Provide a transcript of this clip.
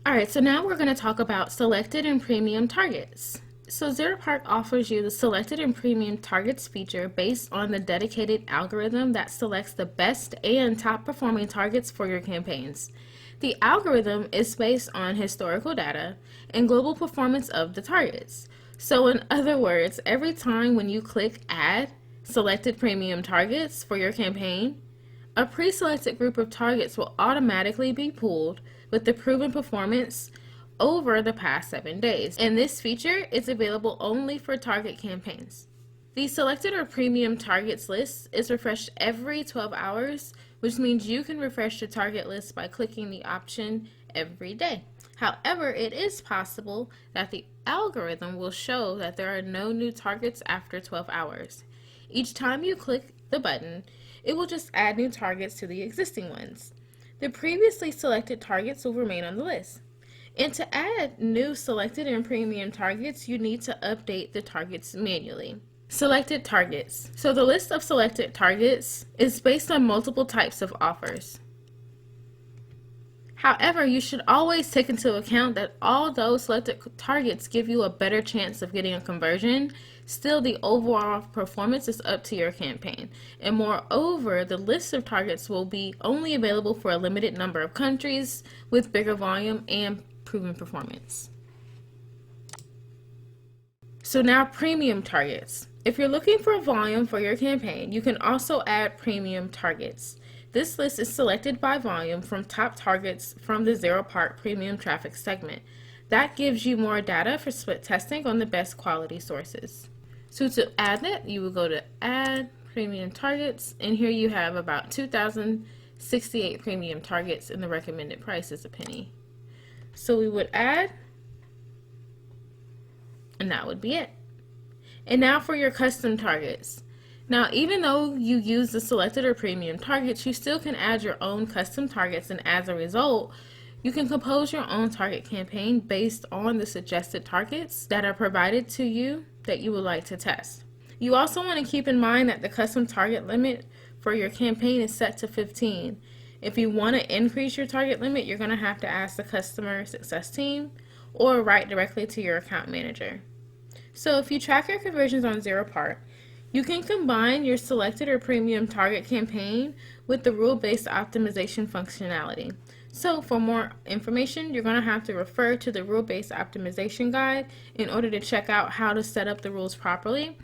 Alright, so now we're going to talk about selected and premium targets. So Zeropark offers you the selected and premium targets feature based on the dedicated algorithm that selects the best and top performing targets for your campaigns. The algorithm is based on historical data and global performance of the targets. So in other words, every time when you click add selected premium targets for your campaign, a pre-selected group of targets will automatically be pulled with the proven performance over the past 7 days. And this feature is available only for target campaigns. The selected or premium targets list is refreshed every 12 hours, which means you can refresh your target list by clicking the option every day. However, it is possible that the algorithm will show that there are no new targets after 12 hours. Each time you click the button, it will just add new targets to the existing ones. The previously selected targets will remain on the list. And to add new selected and premium targets, you need to update the targets manually. Selected targets. So the list of selected targets is based on multiple types of offers. However, you should always take into account that although selected targets give you a better chance of getting a conversion, still the overall performance is up to your campaign. And moreover, the list of targets will be only available for a limited number of countries with bigger volume and proven performance. So now premium targets. If you're looking for volume for your campaign, you can also add premium targets. This list is selected by volume from top targets from the Zeropark Premium Traffic segment. That gives you more data for split testing on the best quality sources. So to add that, you will go to Add Premium Targets, and here you have about 2,068 premium targets, and the recommended price is a penny. So we would add, and that would be it. And now for your custom targets. Now, even though you use the selected or premium targets, you still can add your own custom targets, and as a result, you can compose your own target campaign based on the suggested targets that are provided to you that you would like to test. You also want to keep in mind that the custom target limit for your campaign is set to 15. If you want to increase your target limit, you're going to have to ask the customer success team or write directly to your account manager. So if you track your conversions on Zeropark, you can combine your selected or premium target campaign with the rule-based optimization functionality. So for more information, you're going to have to refer to the rule-based optimization guide in order to check out how to set up the rules properly.